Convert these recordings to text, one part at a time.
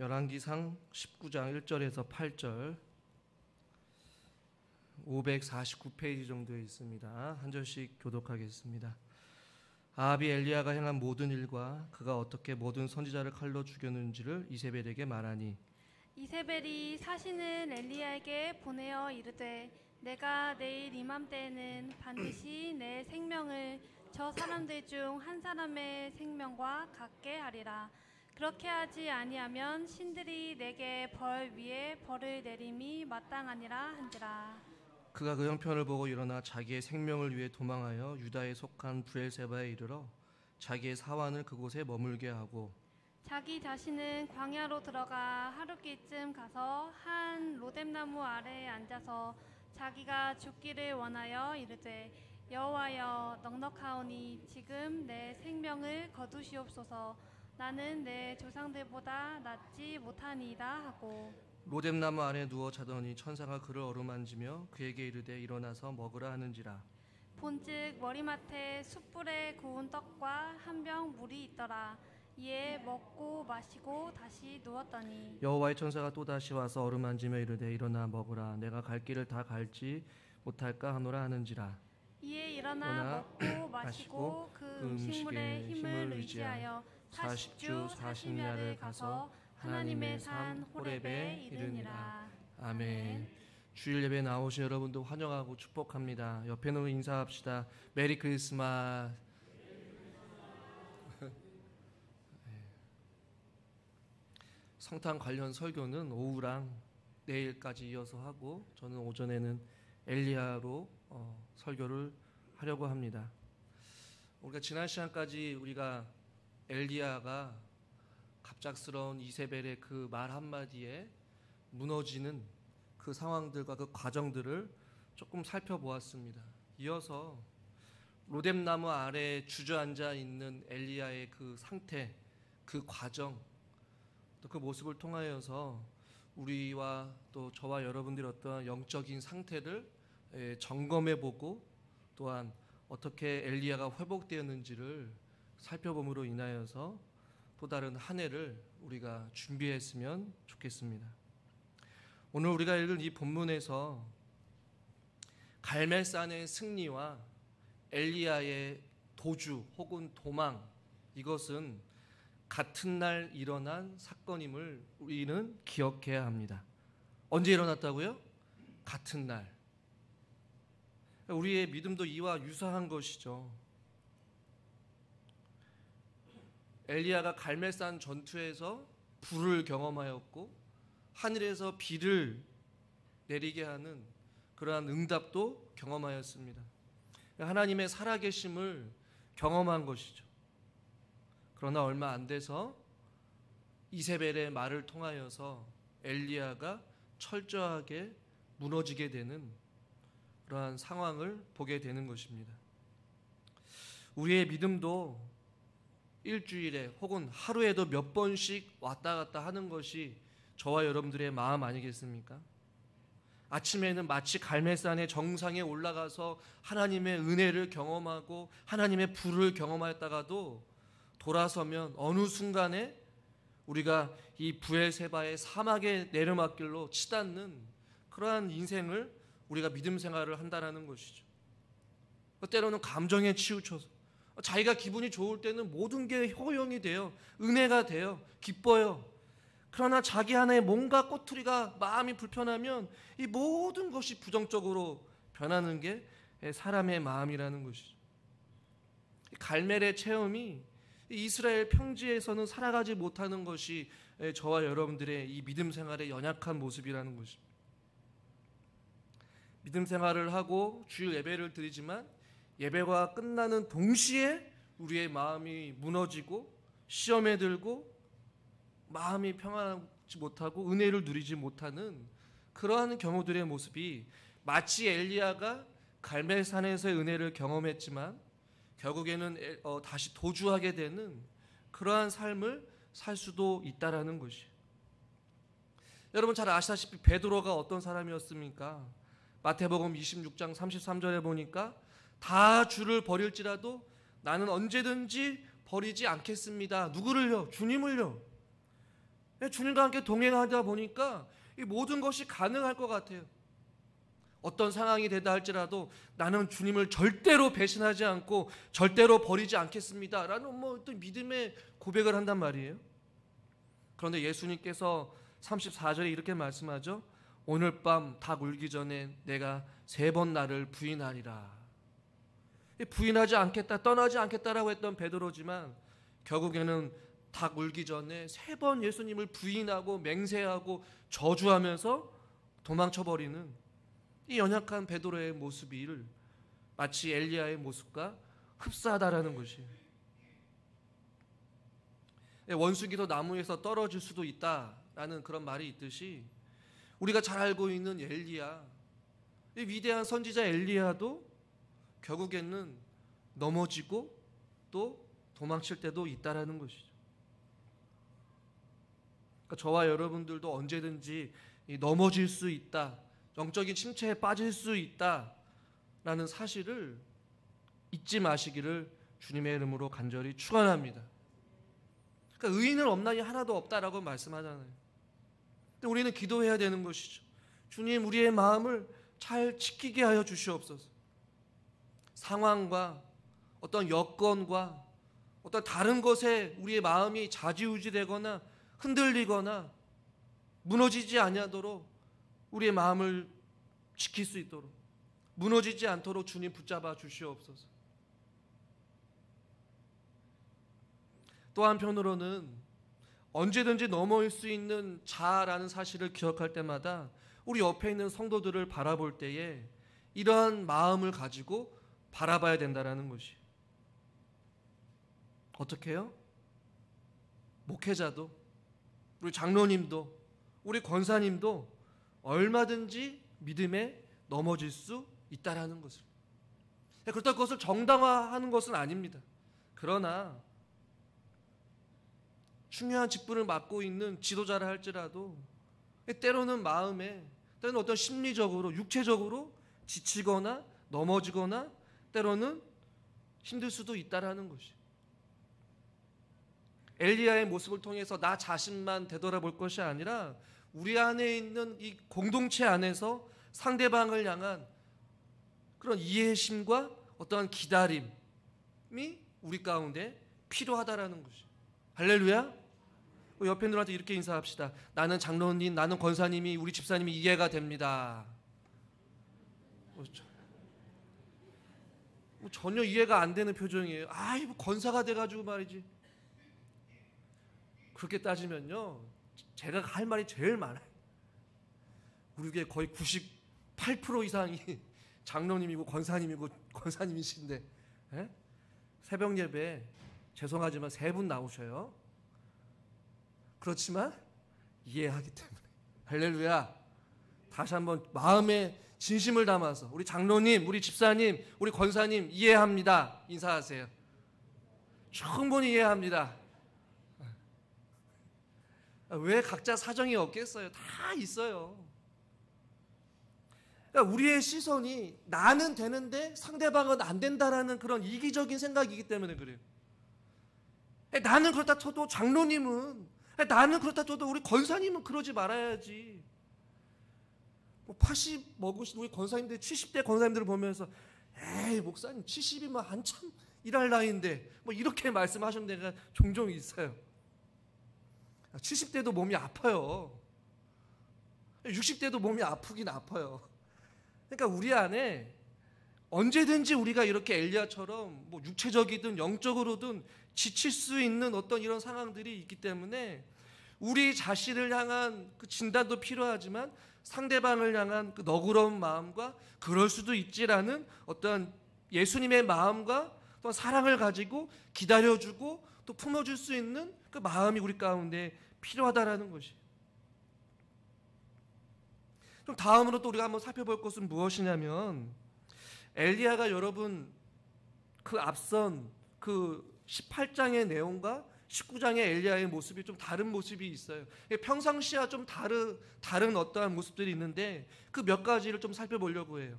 열왕기상 19장 1절에서 8절 549페이지 정도에 있습니다. 한 절씩 교독하겠습니다. 아합이 엘리야가 행한 모든 일과 그가 어떻게 모든 선지자를 칼로 죽였는지를 이세벨에게 말하니, 이세벨이 사신을 엘리야에게 보내어 이르되, 내가 내일 이맘때에는 반드시 내 생명을 저 사람들 중 한 사람의 생명과 같게 하리라. 그렇게 하지 아니하면 신들이 내게 벌 위에 벌을 내림이 마땅하니라 한지라. 그가 그 형편을 보고 일어나 자기의 생명을 위해 도망하여 유다에 속한 브엘세바에 이르러 자기의 사환을 그곳에 머물게 하고, 자기 자신은 광야로 들어가 하룻길쯤 가서 한 로뎀나무 아래에 앉아서 자기가 죽기를 원하여 이르되, 여호와여, 넉넉하오니 지금 내 생명을 거두시옵소서. 나는 내 조상들보다 낫지 못하니이다 하고, 로뎀나무 아래 누워 자더니 천사가 그를 어루만지며 그에게 이르되 일어나서 먹으라 하는지라. 본즉 머리맡에 숯불에 구운 떡과 한 병 물이 있더라. 이에 먹고 마시고 다시 누웠더니 여호와의 천사가 또다시 와서 어루만지며 이르되 일어나 먹으라. 내가 갈 길을 다 갈지 못할까 하노라 하는지라. 이에 일어나 먹고 마시고 그 음식물의 힘을 의지하여 40주 40야를 가서 하나님의 산 호렙에 이르니라. 아멘. 주일 예배 나오신 여러분도 환영하고 축복합니다. 옆에 놓은 인사합시다. 메리 크리스마스. 성탄 관련 설교는 오후랑 내일까지 이어서 하고, 저는 오전에는 엘리야로 설교를 하려고 합니다. 우리가 지난 시간까지 우리가 엘리야가 갑작스러운 이세벨의 그 말 한마디에 무너지는 그 상황들과 그 과정들을 조금 살펴보았습니다. 이어서 로뎀나무 아래에 주저앉아 있는 엘리야의 그 상태, 그 과정, 또 그 모습을 통하여서 우리와 또 저와 여러분들의 어떤 영적인 상태를 점검해보고, 또한 어떻게 엘리야가 회복되었는지를 살펴봄으로 인하여서 또 다른 한 해를 우리가 준비했으면 좋겠습니다. 오늘 우리가 읽은 이 본문에서 갈멜산의 승리와 엘리야의 도주 혹은 도망, 이것은 같은 날 일어난 사건임을 우리는 기억해야 합니다. 언제 일어났다고요? 같은 날. 우리의 믿음도 이와 유사한 것이죠. 엘리야가 갈멜산 전투에서 불을 경험하였고, 하늘에서 비를 내리게 하는 그러한 응답도 경험하였습니다. 하나님의 살아계심을 경험한 것이죠. 그러나 얼마 안 돼서 이세벨의 말을 통하여서 엘리야가 철저하게 무너지게 되는 그러한 상황을 보게 되는 것입니다. 우리의 믿음도 일주일에 혹은 하루에도 몇 번씩 왔다 갔다 하는 것이 저와 여러분들의 마음 아니겠습니까? 아침에는 마치 갈멜산의 정상에 올라가서 하나님의 은혜를 경험하고 하나님의 불을 경험하였다가도 돌아서면 어느 순간에 우리가 이 브엘세바의 사막의 내리막길로 치닫는 그러한 인생을 우리가 믿음 생활을 한다는 것이죠. 때로는 감정에 치우쳐서 자기가 기분이 좋을 때는 모든 게 효용이 돼요. 은혜가 돼요. 기뻐요. 그러나 자기 안에 뭔가 꼬투리가, 마음이 불편하면 이 모든 것이 부정적으로 변하는 게 사람의 마음이라는 것이죠. 갈멜의 체험이 이스라엘 평지에서는 살아가지 못하는 것이 저와 여러분들의 이 믿음 생활의 연약한 모습이라는 것입니다. 믿음 생활을 하고 주일 예배를 드리지만 예배가 끝나는 동시에 우리의 마음이 무너지고 시험에 들고 마음이 평안하지 못하고 은혜를 누리지 못하는 그러한 경우들의 모습이 마치 엘리야가 갈멜산에서의 은혜를 경험했지만 결국에는 다시 도주하게 되는 그러한 삶을 살 수도 있다라는 것이에요. 여러분 잘 아시다시피 베드로가 어떤 사람이었습니까? 마태복음 26장 33절에 보니까 다 주를 버릴지라도 나는 언제든지 버리지 않겠습니다. 누구를요? 주님을요. 주님과 함께 동행하다 보니까 이 모든 것이 가능할 것 같아요. 어떤 상황이 되다 할지라도 나는 주님을 절대로 배신하지 않고 절대로 버리지 않겠습니다 라는 어떤 믿음의 고백을 한단 말이에요. 그런데 예수님께서 34절에 이렇게 말씀하죠. 오늘 밤 닭 울기 전에 내가 3번 나를 부인하리라. 부인하지 않겠다, 떠나지 않겠다라고 했던 베드로지만 결국에는 닭 울기 전에 3번 예수님을 부인하고 맹세하고 저주하면서 도망쳐버리는 이 연약한 베드로의 모습을 마치 엘리야의 모습과 흡사하다라는 것이에요. 원수기도 나무에서 떨어질 수도 있다라는 그런 말이 있듯이 우리가 잘 알고 있는 엘리야, 이 위대한 선지자 엘리야도 결국에는 넘어지고 또 도망칠 때도 있다라는 것이죠. 그러니까 저와 여러분들도 언제든지 넘어질 수 있다, 영적인 침체에 빠질 수 있다라는 사실을 잊지 마시기를 주님의 이름으로 간절히 축원합니다. 그러니까 의인은 없나니 하나도 없다라고 말씀하잖아요. 근데 우리는 기도해야 되는 것이죠. 주님, 우리의 마음을 잘 지키게 하여 주시옵소서. 상황과 어떤 여건과 어떤 다른 것에 우리의 마음이 좌지우지되거나 흔들리거나 무너지지 아니하도록 우리의 마음을 지킬 수 있도록, 무너지지 않도록 주님 붙잡아 주시옵소서. 또 한편으로는 언제든지 넘어올 수 있는 자아라는 사실을 기억할 때마다 우리 옆에 있는 성도들을 바라볼 때에 이러한 마음을 가지고 바라봐야 된다는 것이. 어떻게 해요? 목회자도, 우리 장로님도, 우리 권사님도 얼마든지 믿음에 넘어질 수 있다라는 것을. 그렇다고 그것을 정당화하는 것은 아닙니다. 그러나 중요한 직분을 맡고 있는 지도자라 할지라도 때로는 마음에, 때로는 어떤 심리적으로, 육체적으로 지치거나 넘어지거나 때로는 힘들 수도 있다라는 것이. 엘리야의 모습을 통해서 나 자신만 되돌아볼 것이 아니라 우리 안에 있는 이 공동체 안에서 상대방을 향한 그런 이해심과 어떠한 기다림이 우리 가운데 필요하다라는 것이. 할렐루야. 옆에 분들한테 이렇게 인사합시다. 나는 장로님, 나는 권사님이, 우리 집사님이 이해가 됩니다. 전혀 이해가 안 되는 표정이에요. 뭐 권사가 돼가지고 말이지. 그렇게 따지면요, 제가 할 말이 제일 많아요. 우리 교회 거의 98% 이상이 장로님이고 권사님이고 권사님이신데, 새벽 예배 죄송하지만 3분 나오셔요. 그렇지만 이해하기 때문에. 할렐루야. 다시 한번 마음에 진심을 담아서 우리 장로님, 우리 집사님, 우리 권사님 이해합니다. 인사하세요. 충분히 이해합니다. 왜 각자 사정이 없겠어요? 다 있어요. 그러니까 우리의 시선이 나는 되는데 상대방은 안 된다라는 그런 이기적인 생각이기 때문에 그래요. 나는 그렇다 쳐도 장로님은, 나는 그렇다 쳐도 우리 권사님은 그러지 말아야지. 80 먹으신 우리 권사님들, 70대 권사님들을 보면서 에이 목사님 70이면 한참 일할 나이인데 이렇게 말씀하시는 데가 종종 있어요. 70대도 몸이 아파요. 60대도 몸이 아프긴 아파요. 그러니까 우리 안에 언제든지 우리가 이렇게 엘리야처럼 육체적이든 영적으로든 지칠 수 있는 어떤 이런 상황들이 있기 때문에 우리 자신을 향한 그 진단도 필요하지만 상대방을 향한 그 너그러운 마음과 그럴 수도 있지라는 어떤 예수님의 마음과 또 사랑을 가지고 기다려주고 또 품어줄 수 있는 그 마음이 우리 가운데 필요하다라는 것이. 그럼 다음으로 또 우리가 한번 살펴볼 것은 무엇이냐면, 엘리야가 여러분 그 앞선 그 18장의 내용과 19장의 엘리야의 모습이 좀 다른 모습이 있어요. 평상시와 좀 다른 어떠한 모습들이 있는데 그 몇 가지를 좀 살펴보려고 해요.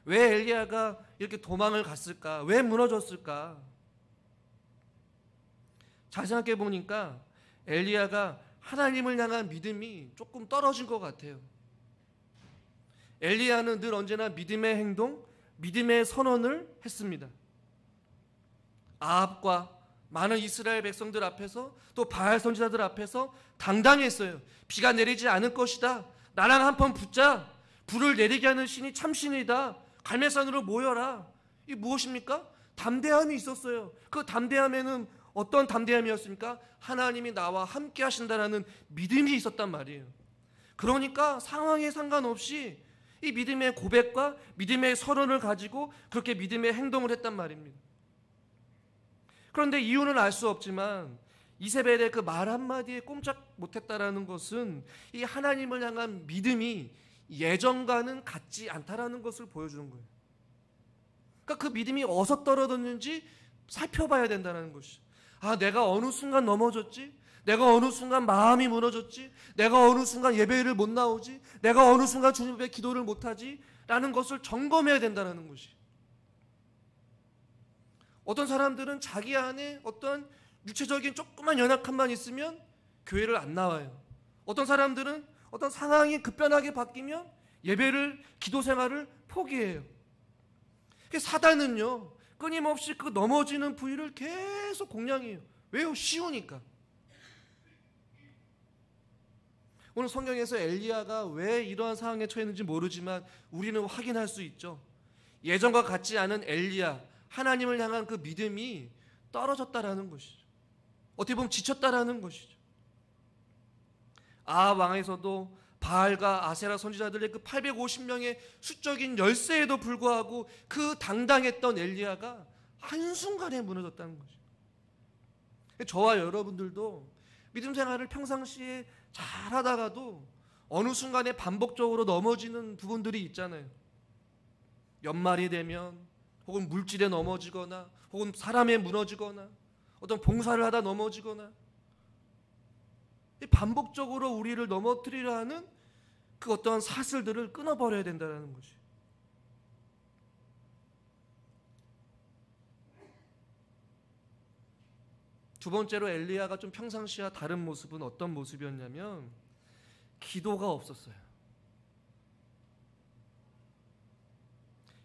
왜 엘리야가 이렇게 도망을 갔을까? 왜 무너졌을까? 잘 생각해 보니까 엘리야가 하나님을 향한 믿음이 조금 떨어진 것 같아요. 엘리야는 늘 언제나 믿음의 행동, 믿음의 선언을 했습니다. 아합과 많은 이스라엘 백성들 앞에서 또 바알 선지자들 앞에서 당당했어요. 비가 내리지 않을 것이다. 나랑 한번 붙자. 불을 내리게 하는 신이 참신이다. 갈멜산으로 모여라. 이 무엇입니까? 담대함이 있었어요. 그 담대함에는 어떤 담대함이었습니까? 하나님이 나와 함께 하신다라는 믿음이 있었단 말이에요. 그러니까 상황에 상관없이 이 믿음의 고백과 믿음의 선언을 가지고 그렇게 믿음의 행동을 했단 말입니다. 그런데 이유는 알 수 없지만 이세벨의 그 말 한마디에 꼼짝 못했다라는 것은 이 하나님을 향한 믿음이 예전과는 같지 않다라는 것을 보여주는 거예요. 그러니까 그 믿음이 어디서 떨어졌는지 살펴봐야 된다는 것이. 아, 내가 어느 순간 넘어졌지? 내가 어느 순간 마음이 무너졌지? 내가 어느 순간 예배를 못 나오지? 내가 어느 순간 주님 앞에 기도를 못하지? 라는 것을 점검해야 된다는 것이. 어떤 사람들은 자기 안에 어떤 육체적인 조그만 연약함만 있으면 교회를 안 나와요. 어떤 사람들은 어떤 상황이 급변하게 바뀌면 예배를, 기도 생활을 포기해요. 사단은요, 끊임없이 그 넘어지는 부위를 계속 공략해요. 왜요? 쉬우니까. 오늘 성경에서 엘리야가 왜 이러한 상황에 처했는지 모르지만 우리는 확인할 수 있죠. 예전과 같지 않은 엘리야, 하나님을 향한 그 믿음이 떨어졌다라는 것이죠. 어떻게 보면 지쳤다라는 것이죠. 아합 왕에서도 바알과 아세라 선지자들의 그 850명의 수적인 열세에도 불구하고 그 당당했던 엘리야가 한순간에 무너졌다는 것이죠. 저와 여러분들도 믿음 생활을 평상시에 잘 하다가도 어느 순간에 반복적으로 넘어지는 부분들이 있잖아요. 연말이 되면 혹은 물질에 넘어지거나 혹은 사람에 무너지거나 어떤 봉사를 하다 넘어지거나 반복적으로 우리를 넘어뜨리려 하는 그 어떤 사슬들을 끊어버려야 된다는 것이. 두 번째로 엘리야가 좀 평상시와 다른 모습은 어떤 모습이었냐면 기도가 없었어요.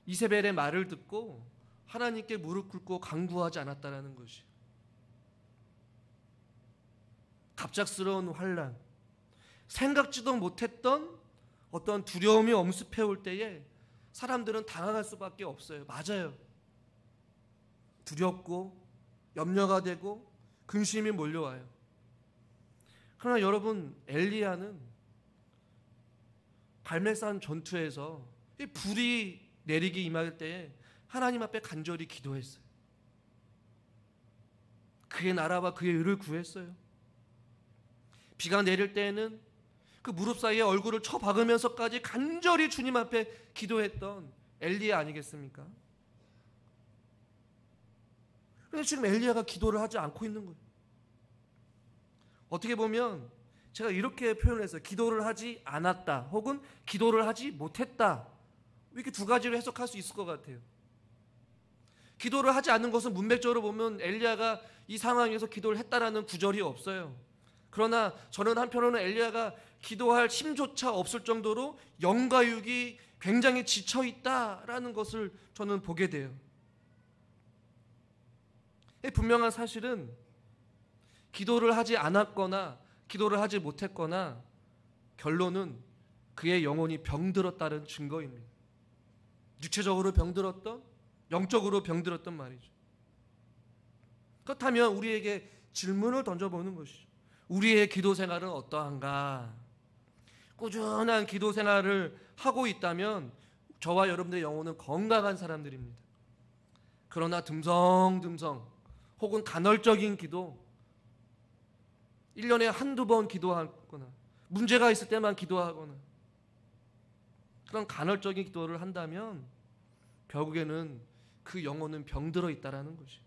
이세벨의 말을 듣고 하나님께 무릎 꿇고 간구하지 않았다는 것이. 갑작스러운 환난, 생각지도 못했던 어떤 두려움이 엄습해 올 때에 사람들은 당황할 수밖에 없어요. 맞아요. 두렵고 염려가 되고 근심이 몰려와요. 그러나 여러분, 엘리야는 갈멜산 전투에서 이 불이 내리기 임할 때에 하나님 앞에 간절히 기도했어요. 그의 나라와 그의 의를 구했어요. 비가 내릴 때에는 그 무릎 사이에 얼굴을 쳐박으면서까지 간절히 주님 앞에 기도했던 엘리야 아니겠습니까? 그런데 지금 엘리야가 기도를 하지 않고 있는 거예요. 어떻게 보면 제가 이렇게 표현을 했어요. 기도를 하지 않았다 혹은 기도를 하지 못했다, 이렇게 두 가지로 해석할 수 있을 것 같아요. 기도를 하지 않는 것은 문맥적으로 보면 엘리야가 이 상황에서 기도를 했다라는 구절이 없어요. 그러나 저는 한편으로는 엘리야가 기도할 힘조차 없을 정도로 영과 육이 굉장히 지쳐있다라는 것을 저는 보게 돼요. 분명한 사실은 기도를 하지 않았거나 기도를 하지 못했거나 결론은 그의 영혼이 병들었다는 증거입니다. 육체적으로 병들었던, 영적으로 병들었던 말이죠. 그렇다면 우리에게 질문을 던져보는 것이죠. 우리의 기도 생활은 어떠한가? 꾸준한 기도 생활을 하고 있다면 저와 여러분들의 영혼은 건강한 사람들입니다. 그러나 듬성듬성 혹은 간헐적인 기도, 1년에 한두 번 기도하거나 문제가 있을 때만 기도하거나 그런 간헐적인 기도를 한다면 결국에는 그 영혼은 병들어 있다라는 것이.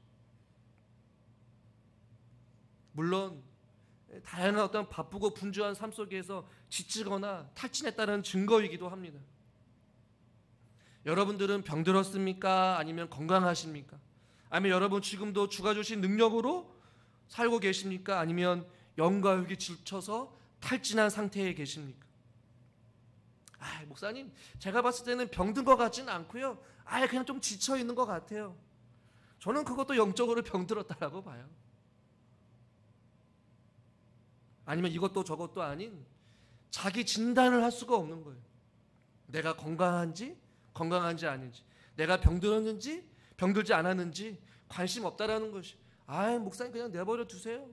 물론 다양한 어떤 바쁘고 분주한 삶 속에서 지치거나 탈진했다는 증거이기도 합니다. 여러분들은 병들었습니까? 아니면 건강하십니까? 아니면 여러분 지금도 주가 주신 능력으로 살고 계십니까? 아니면 영과 육이 지쳐서 탈진한 상태에 계십니까? 목사님, 제가 봤을 때는 병든 것 같지는 않고요. 그냥 좀 지쳐 있는 것 같아요. 저는 그것도 영적으로 병들었다라고 봐요. 아니면 이것도 저것도 아닌 자기 진단을 할 수가 없는 거예요. 내가 건강한지 아닌지, 내가 병들었는지 병들지 않았는지 관심 없다라는 것이. 목사님 그냥 내버려 두세요.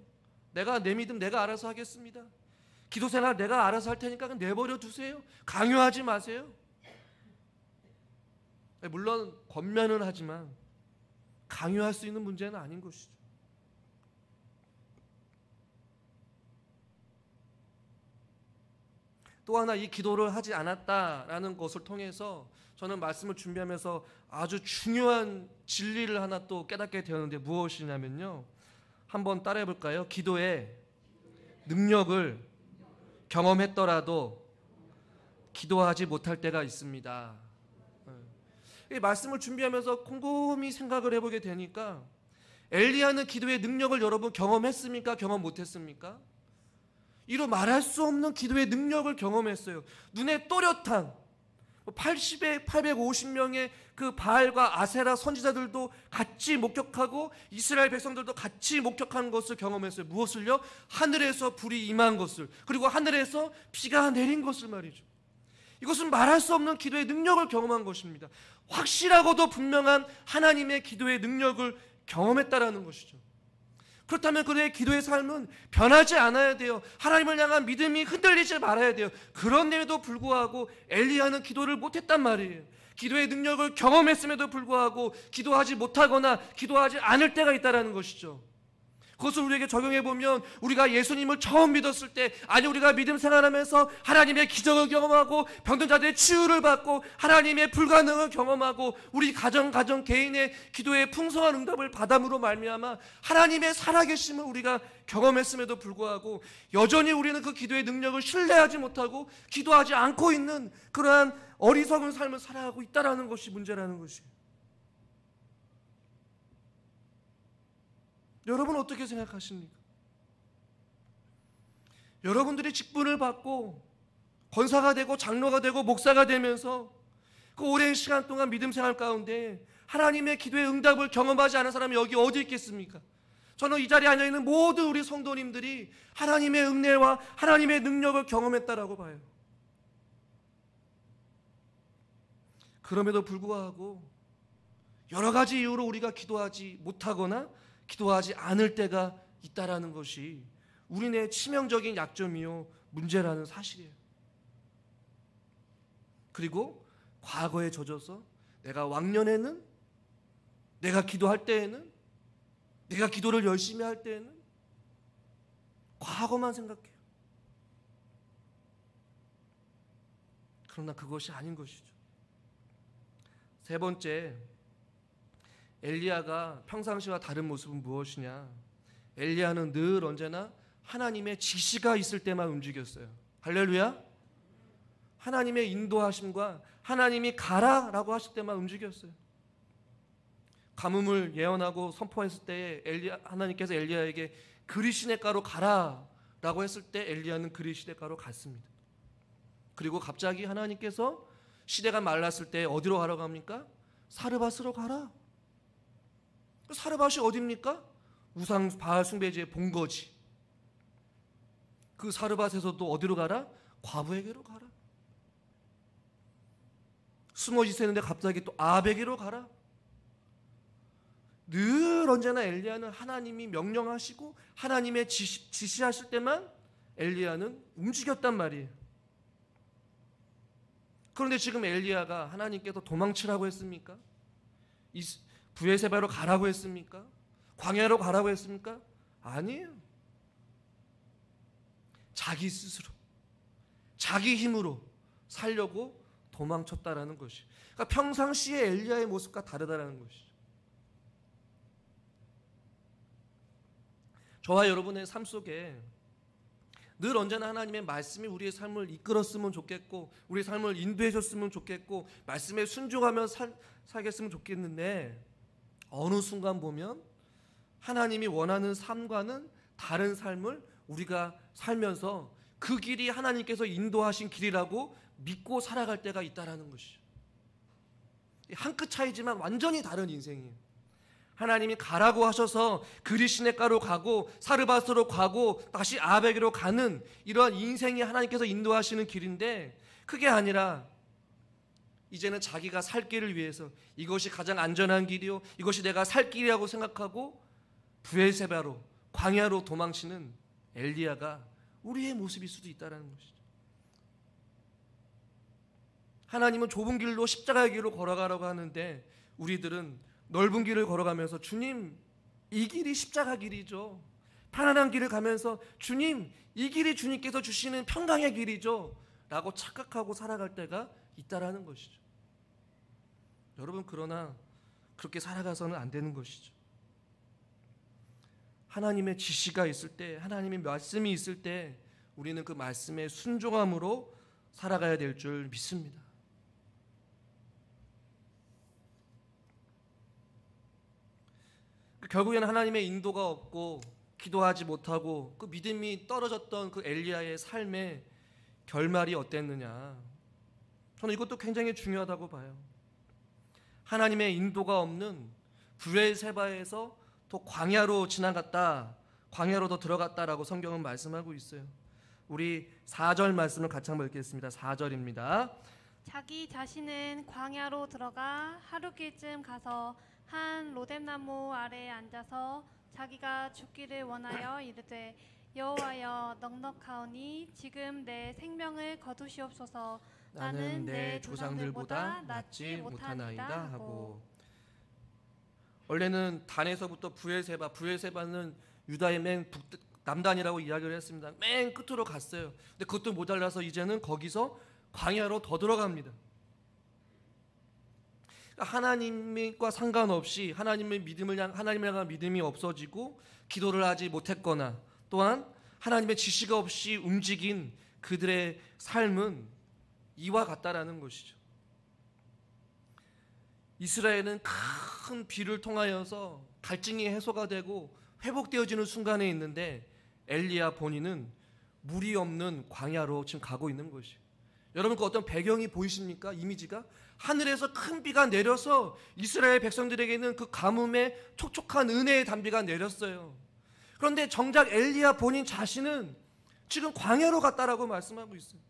내 믿음 내가 알아서 하겠습니다. 기도생활 내가 알아서 할 테니까 그냥 내버려 두세요. 강요하지 마세요. 물론 권면은 하지만 강요할 수 있는 문제는 아닌 것이죠. 또 하나, 이 기도를 하지 않았다라는 것을 통해서 저는 말씀을 준비하면서 아주 중요한 진리를 하나 또 깨닫게 되었는데, 무엇이냐면요, 한번 따라해 볼까요? 기도의 능력을 경험했더라도 기도하지 못할 때가 있습니다. 이 말씀을 준비하면서 곰곰이 생각을 해보게 되니까, 엘리야는 기도의 능력을 여러분 경험했습니까? 경험 못했습니까? 이루 말할 수 없는 기도의 능력을 경험했어요. 눈에 또렷한 850명의 그 바알과 아세라 선지자들도 같이 목격하고 이스라엘 백성들도 같이 목격한 것을 경험했어요. 무엇을요? 하늘에서 불이 임한 것을, 그리고 하늘에서 비가 내린 것을 말이죠. 이것은 말할 수 없는 기도의 능력을 경험한 것입니다. 확실하고도 분명한 하나님의 기도의 능력을 경험했다라는 것이죠. 그렇다면 그의 기도의 삶은 변하지 않아야 돼요. 하나님을 향한 믿음이 흔들리지 말아야 돼요. 그런데도 불구하고 엘리야는 기도를 못했단 말이에요. 기도의 능력을 경험했음에도 불구하고 기도하지 못하거나 기도하지 않을 때가 있다는 것이죠. 그것을 우리에게 적용해보면, 우리가 예수님을 처음 믿었을 때, 아니 우리가 믿음 생활하면서 하나님의 기적을 경험하고 병든 자들의 치유를 받고 하나님의 불가능을 경험하고 우리 가정 개인의 기도의 풍성한 응답을 받음으로 말미암아 하나님의 살아계심을 우리가 경험했음에도 불구하고 여전히 우리는 그 기도의 능력을 신뢰하지 못하고 기도하지 않고 있는 그러한 어리석은 삶을 살아가고 있다는 것이 문제라는 것이에요. 여러분 어떻게 생각하십니까? 여러분들이 직분을 받고 권사가 되고 장로가 되고 목사가 되면서 그 오랜 시간 동안 믿음 생활 가운데 하나님의 기도의 응답을 경험하지 않은 사람이 여기 어디 있겠습니까? 저는 이 자리에 앉아있는 모든 우리 성도님들이 하나님의 은혜와 하나님의 능력을 경험했다라고 봐요. 그럼에도 불구하고 여러 가지 이유로 우리가 기도하지 못하거나 기도하지 않을 때가 있다라는 것이 우리네 치명적인 약점이요 문제라는 사실이에요. 그리고 과거에 젖어서 내가 왕년에는, 내가 기도할 때에는, 내가 기도를 열심히 할 때에는 과거만 생각해요. 그러나 그것이 아닌 것이죠. 세 번째, 엘리야가 평상시와 다른 모습은 무엇이냐? 엘리야는 늘 언제나 하나님의 지시가 있을 때만 움직였어요. 할렐루야. 하나님의 인도하심과 하나님이 가라라고 하실 때만 움직였어요. 가뭄을 예언하고 선포했을 때 하나님께서 엘리야에게 그리시네가로 가라라고 했을 때 엘리야는 그리시네가로 갔습니다. 그리고 갑자기 하나님께서 시대가 말랐을 때 어디로 가라고 합니까? 사르밧으로 가라. 사르밧이 어디입니까? 우상 바알 숭배지의 본거지. 그 사르밧에서도 어디로 가라? 과부에게로 가라. 숨어 지새는데 갑자기 또 아합에게로 가라. 늘 언제나 엘리야는 하나님이 명령하시고 하나님의 지시하실 때만 엘리야는 움직였단 말이에요. 그런데 지금 엘리야가 하나님께서 도망치라고 했습니까? 브에세바로 가라고 했습니까? 광야로 가라고 했습니까? 아니에요. 자기 스스로, 자기 힘으로 살려고 도망쳤다라는 것이. 그러니까 평상시에 엘리야의 모습과 다르다라는 것이죠. 저와 여러분의 삶 속에 늘 언제나 하나님의 말씀이 우리의 삶을 이끌었으면 좋겠고, 우리의 삶을 인도해 줬으면 좋겠고, 말씀에 순종하며 살겠으면 좋겠는데, 어느 순간 보면 하나님이 원하는 삶과는 다른 삶을 우리가 살면서 그 길이 하나님께서 인도하신 길이라고 믿고 살아갈 때가 있다라는 것이죠. 한 끗 차이지만 완전히 다른 인생이에요. 하나님이 가라고 하셔서 그리시네가로 가고 사르밧으로 가고 다시 아베게로 가는 이러한 인생이 하나님께서 인도하시는 길인데, 그게 아니라 이제는 자기가 살 길을 위해서 이것이 가장 안전한 길이요, 이것이 내가 살 길이라고 생각하고 브엘세바로, 광야로 도망치는 엘리야가 우리의 모습일 수도 있다는 것이죠. 하나님은 좁은 길로 십자가의 길로 걸어가라고 하는데 우리들은 넓은 길을 걸어가면서 주님, 이 길이 십자가 길이죠. 편안한 길을 가면서 주님, 이 길이 주님께서 주시는 평강의 길이죠 라고 착각하고 살아갈 때가 있다라는 것이죠. 여러분, 그러나 그렇게 살아가서는 안 되는 것이죠. 하나님의 지시가 있을 때, 하나님의 말씀이 있을 때 우리는 그 말씀에 순종함으로 살아가야 될 줄 믿습니다. 결국에는 하나님의 인도가 없고 기도하지 못하고 그 믿음이 떨어졌던 그 엘리야의 삶의 결말이 어땠느냐, 저는 이것도 굉장히 중요하다고 봐요. 하나님의 인도가 없는 브엘세바에서 또 광야로 지나갔다, 광야로 더 들어갔다라고 성경은 말씀하고 있어요. 우리 4절 말씀을 같이 한번 읽겠습니다. 4절입니다. 자기 자신은 광야로 들어가 하루길쯤 가서 한 로뎀나무 아래에 앉아서 자기가 죽기를 원하여 이르되 여호와여, 넉넉하오니 지금 내 생명을 거두시옵소서. 나는 내 조상들보다 낫지 못하나이다 하고. 원래는 단에서부터 브엘세바는 유다의 맨 남단이라고 이야기를 했습니다. 맨 끝으로 갔어요. 근데 그것도 모자라서 이제는 거기서 광야로 더 들어갑니다. 하나님과 상관없이 하나님을 향한 믿음이 없어지고 기도를 하지 못했거나 또한 하나님의 지시가 없이 움직인 그들의 삶은 이와 같다라는 것이죠. 이스라엘은 큰 비를 통하여서 갈증이 해소가 되고 회복되어지는 순간에 있는데 엘리야 본인은 물이 없는 광야로 지금 가고 있는 것이에요. 여러분, 그 어떤 배경이 보이십니까? 이미지가 하늘에서 큰 비가 내려서 이스라엘 백성들에게는 그 가뭄의 촉촉한 은혜의 단비가 내렸어요. 그런데 정작 엘리야 본인 자신은 지금 광야로 갔다라고 말씀하고 있어요.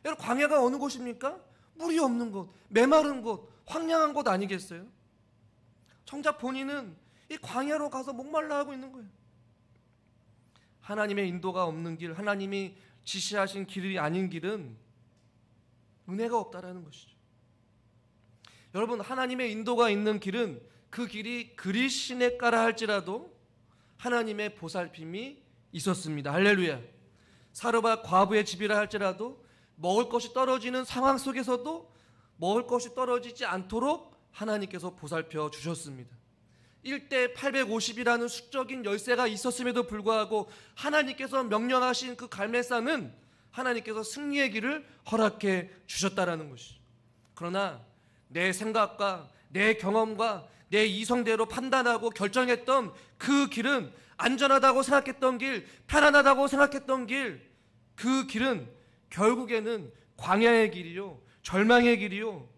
여러분, 광야가 어느 곳입니까? 물이 없는 곳, 메마른 곳, 황량한 곳 아니겠어요? 정작 본인은 이 광야로 가서 목말라 하고 있는 거예요. 하나님의 인도가 없는 길, 하나님이 지시하신 길이 아닌 길은 은혜가 없다라는 것이죠. 여러분, 하나님의 인도가 있는 길은 그 길이 그리시네가라 할지라도 하나님의 보살핌이 있었습니다. 할렐루야. 사르밧 과부의 집이라 할지라도 먹을 것이 떨어지는 상황 속에서도 먹을 것이 떨어지지 않도록 하나님께서 보살펴 주셨습니다. 1대 850이라는 수적인 열쇠가 있었음에도 불구하고 하나님께서 명령하신 그 갈매산은 하나님께서 승리의 길을 허락해 주셨다라는 것이죠. 그러나 내 생각과 내 경험과 내 이성대로 판단하고 결정했던 그 길은, 안전하다고 생각했던 길, 편안하다고 생각했던 길, 그 길은 결국에는 광야의 길이요, 절망의 길이요,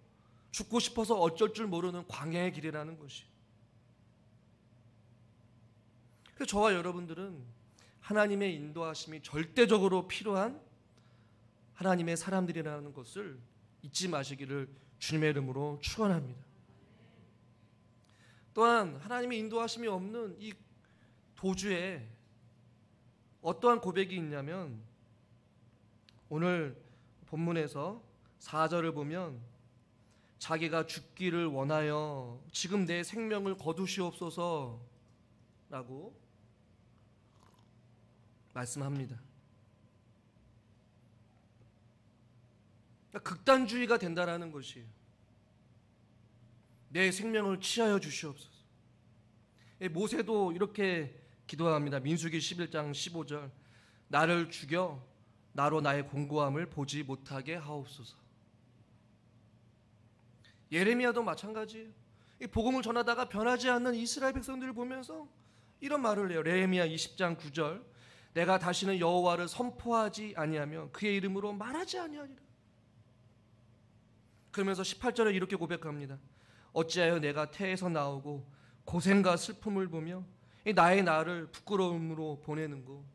죽고 싶어서 어쩔 줄 모르는 광야의 길이라는 것이. 그래서 저와 여러분들은 하나님의 인도하심이 절대적으로 필요한 하나님의 사람들이라는 것을 잊지 마시기를 주님의 이름으로 축원합니다. 또한 하나님의 인도하심이 없는 이 도주에 어떠한 고백이 있냐면, 오늘 본문에서 4절을 보면 자기가 죽기를 원하여 지금 내 생명을 거두시옵소서 라고 말씀합니다. 그러니까 극단주의가 된다라는 것이에요. 내 생명을 취하여 주시옵소서. 모세도 이렇게 기도합니다. 민수기 11장 15절. 나를 죽여 나로 나의 공고함을 보지 못하게 하옵소서. 예레미야도 마찬가지예요. 이 복음을 전하다가 변하지 않는 이스라엘 백성들을 보면서 이런 말을 해요. 예레미야 20장 9절. 내가 다시는 여호와를 선포하지 아니하며 그의 이름으로 말하지 아니하리라. 그러면서 18절에 이렇게 고백합니다. 어찌하여 내가 태에서 나오고 고생과 슬픔을 보며 나의 나를 부끄러움으로 보내는고.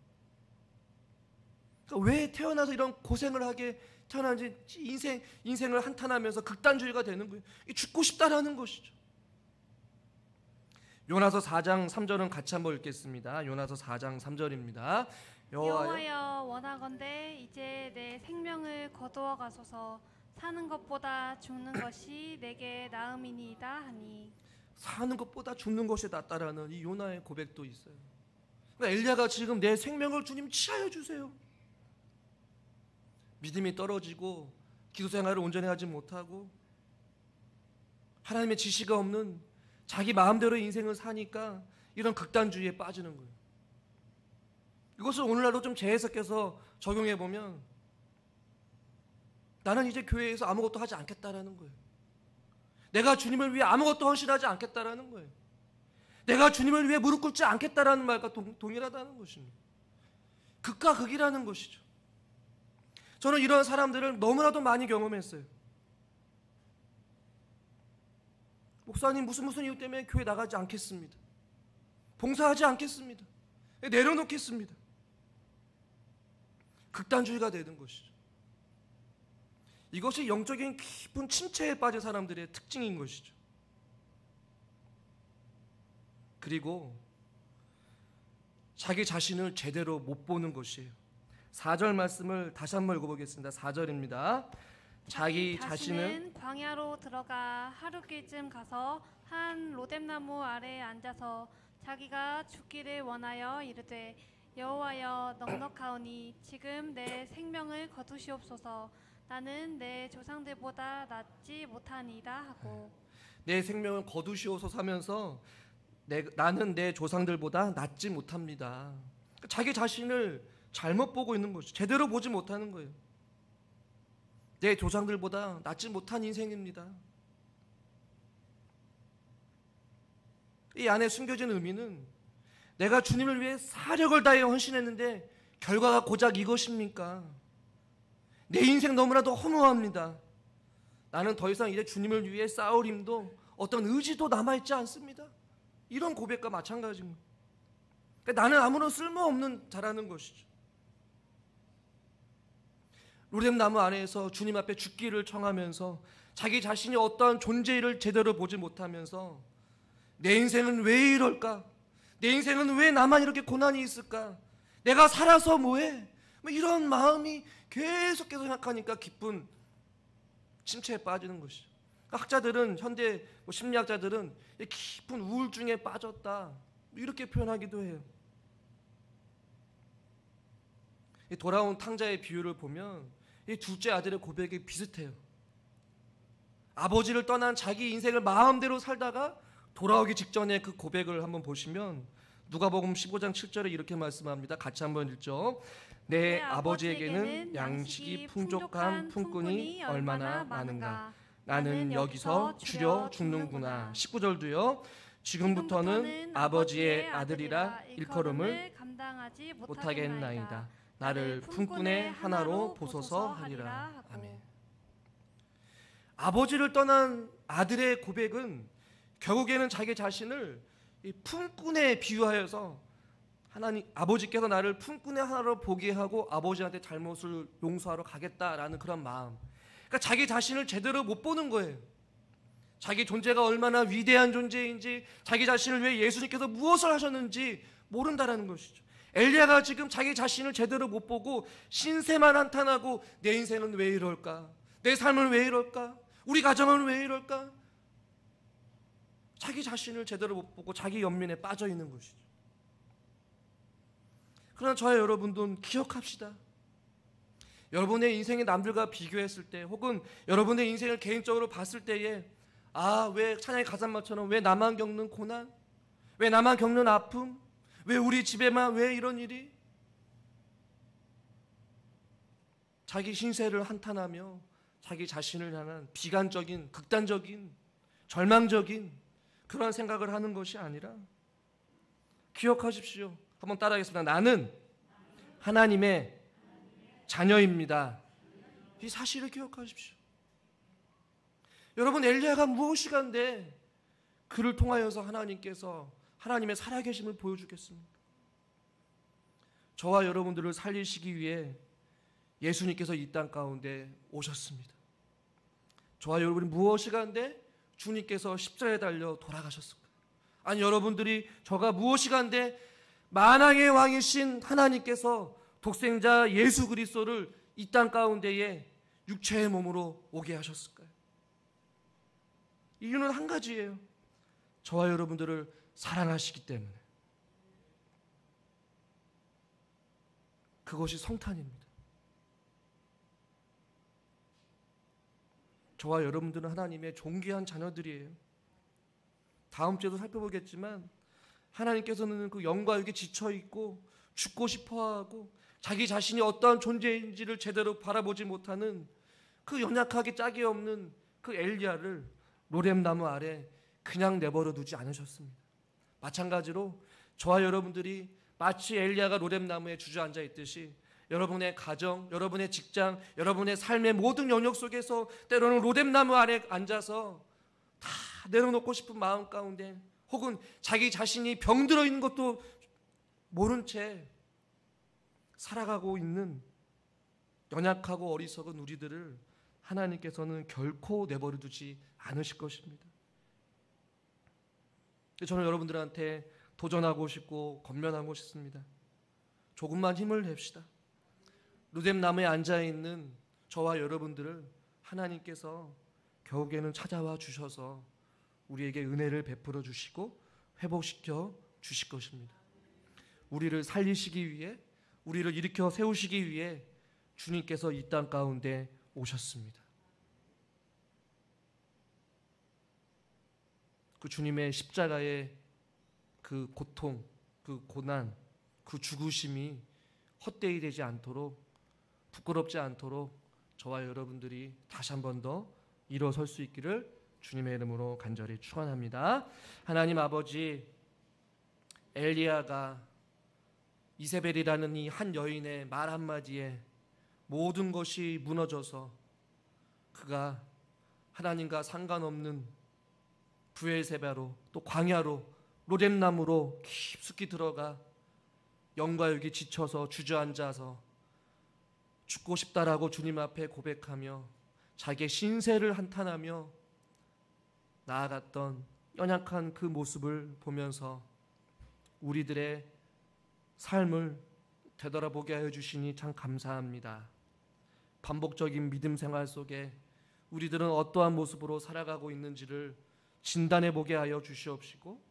그러니까 왜 태어나서 이런 고생을 하게 태어난지 인생을 한탄하면서 극단주의가 되는 거예요. 죽고 싶다라는 것이죠. 요나서 4장 3절은 같이 한번 읽겠습니다. 요나서 4장 3절입니다. 여호와여 원하건대 이제 내 생명을 거두어 가소서. 사는 것보다 죽는 것이 내게 나음이니이다 하니. 사는 것보다 죽는 것이 낫다라는 이 요나의 고백도 있어요. 그러니까 엘리야가 지금 내 생명을 주님 취하여 주세요. 믿음이 떨어지고 기도 생활을 온전히 하지 못하고 하나님의 지시가 없는 자기 마음대로 인생을 사니까 이런 극단주의에 빠지는 거예요. 이것을 오늘날도 좀 재해석해서 적용해 보면 나는 이제 교회에서 아무것도 하지 않겠다라는 거예요. 내가 주님을 위해 아무것도 헌신하지 않겠다라는 거예요. 내가 주님을 위해 무릎 꿇지 않겠다라는 말과 동일하다는 것입니다. 극과 극이라는 것이죠. 저는 이런 사람들을 너무나도 많이 경험했어요. 목사님 무슨 이유 때문에 교회 나가지 않겠습니다. 봉사하지 않겠습니다. 내려놓겠습니다. 극단주의가 되는 것이죠. 이것이 영적인 깊은 침체에 빠진 사람들의 특징인 것이죠. 그리고 자기 자신을 제대로 못 보는 것이에요. 4절 말씀을 다시 한번 읽어보겠습니다. 4절입니다. 자기 자신은 광야로 들어가 하루길쯤 가서 한 로뎀나무 아래에 앉아서 자기가 죽기를 원하여 이르되 여호와여 넉넉하오니 지금 내 생명을 거두시옵소서. 나는 내 조상들보다 낫지 못하니이다 하고. 내 생명을 거두시옵소서 하면서 나는 내 조상들보다 낫지 못합니다. 자기 자신을 잘못 보고 있는 거죠. 제대로 보지 못하는 거예요. 내 조상들보다 낫지 못한 인생입니다. 이 안에 숨겨진 의미는 내가 주님을 위해 사력을 다해 헌신했는데 결과가 고작 이것입니까? 내 인생 너무나도 허무합니다. 나는 더 이상 이제 주님을 위해 싸울 힘도 어떤 의지도 남아있지 않습니다. 이런 고백과 마찬가지입니다. 그러니까 나는 아무런 쓸모없는 자라는 것이죠. 로뎀나무 안에서 주님 앞에 죽기를 청하면서 자기 자신이 어떠한 존재를 제대로 보지 못하면서 내 인생은 왜 이럴까? 내 인생은 왜 나만 이렇게 고난이 있을까? 내가 살아서 뭐해? 이런 마음이 계속해서 생각하니까 깊은 침체에 빠지는 것이죠. 학자들은 현대 심리학자들은 깊은 우울증에 빠졌다 이렇게 표현하기도 해요. 돌아온 탕자의 비유를 보면 이 둘째 아들의 고백이 비슷해요. 아버지를 떠난 자기 인생을 마음대로 살다가 돌아오기 직전에 그 고백을 한번 보시면 누가복음 15장 7절에 이렇게 말씀합니다. 같이 한번 읽죠. 내 아버지에게는 양식이 풍족한 품꾼이 얼마나 많은가. 나는 여기서 줄여 죽는구나. 19절도요. 지금부터는 아버지의 아들이라 일컬음을 감당하지 못하겠나이다. 나를 품꾼의 하나로 보소서 하리라. 아멘. 아버지를 떠난 아들의 고백은 결국에는 자기 자신을 이 품꾼에 비유하여서 하나님 아버지께서 나를 품꾼의 하나로 보게 하고 아버지한테 잘못을 용서하러 가겠다라는 그런 마음. 그러니까 자기 자신을 제대로 못 보는 거예요. 자기 존재가 얼마나 위대한 존재인지, 자기 자신을 위해 예수님께서 무엇을 하셨는지 모른다라는 것이죠. 엘리야가 지금 자기 자신을 제대로 못 보고 신세만 한탄하고 내 인생은 왜 이럴까? 내 삶은 왜 이럴까? 우리 가정은 왜 이럴까? 자기 자신을 제대로 못 보고 자기 연민에 빠져 있는 것이죠. 그러나 저와 여러분도 기억합시다. 여러분의 인생이 남들과 비교했을 때 혹은 여러분의 인생을 개인적으로 봤을 때에 왜 찬양의 가사말처럼 왜 나만 겪는 고난? 왜 나만 겪는 아픔? 왜 우리 집에만 왜 이런 일이? 자기 신세를 한탄하며 자기 자신을 향한 비관적인, 극단적인, 절망적인 그런 생각을 하는 것이 아니라 기억하십시오. 한번 따라하겠습니다. 나는 하나님의 자녀입니다. 이 사실을 기억하십시오. 여러분, 엘리야가 무엇이간데 그를 통하여서 하나님께서 하나님의 살아계심을 보여주겠습니까? 저와 여러분들을 살리시기 위해 예수님께서 이 땅 가운데 오셨습니다. 저와 여러분이 무엇이간데 주님께서 십자가에 달려 돌아가셨을까요? 아니, 여러분들이 저가 무엇이간데 만왕의 왕이신 하나님께서 독생자 예수 그리스도를 이 땅 가운데에 육체의 몸으로 오게 하셨을까요? 이유는 한 가지예요. 저와 여러분들을 사랑하시기 때문에. 그것이 성탄입니다. 저와 여러분들은 하나님의 존귀한 자녀들이에요. 다음 주에도 살펴보겠지만 하나님께서는 그 영과육에 지쳐있고 죽고 싶어하고 자기 자신이 어떠한 존재인지를 제대로 바라보지 못하는 그 연약하게 짝이 없는 그 엘리야를 로뎀나무 아래 그냥 내버려 두지 않으셨습니다. 마찬가지로 저와 여러분들이 마치 엘리야가 로뎀나무에 주저앉아 있듯이 여러분의 가정, 여러분의 직장, 여러분의 삶의 모든 영역 속에서 때로는 로뎀나무 아래 앉아서 다 내려놓고 싶은 마음 가운데 혹은 자기 자신이 병들어 있는 것도 모른 채 살아가고 있는 연약하고 어리석은 우리들을 하나님께서는 결코 내버려 두지 않으실 것입니다. 저는 여러분들한테 도전하고 싶고 권면하고 싶습니다. 조금만 힘을 냅시다. 로뎀나무에 앉아있는 저와 여러분들을 하나님께서 결국에는 찾아와 주셔서 우리에게 은혜를 베풀어 주시고 회복시켜 주실 것입니다. 우리를 살리시기 위해, 우리를 일으켜 세우시기 위해 주님께서 이 땅 가운데 오셨습니다. 그 주님의 십자가의 그 고통, 그 고난, 그 죽으심이 헛되이 되지 않도록, 부끄럽지 않도록 저와 여러분들이 다시 한 번 더 일어설 수 있기를 주님의 이름으로 간절히 축원합니다. 하나님 아버지, 엘리야가 이세벨이라는 이 한 여인의 말 한마디에 모든 것이 무너져서 그가 하나님과 상관없는 브엘세바로 또 광야로 로뎀나무로 깊숙이 들어가 영과 육이 지쳐서 주저앉아서 죽고 싶다라고 주님 앞에 고백하며 자기의 신세를 한탄하며 나아갔던 연약한 그 모습을 보면서 우리들의 삶을 되돌아보게 하여 주시니 참 감사합니다. 반복적인 믿음 생활 속에 우리들은 어떠한 모습으로 살아가고 있는지를 진단해 보게 하여 주시옵시고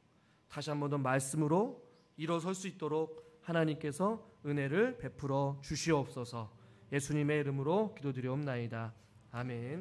다시 한 번 더 말씀으로 일어설 수 있도록 하나님께서 은혜를 베풀어 주시옵소서. 예수님의 이름으로 기도드리옵나이다. 아멘.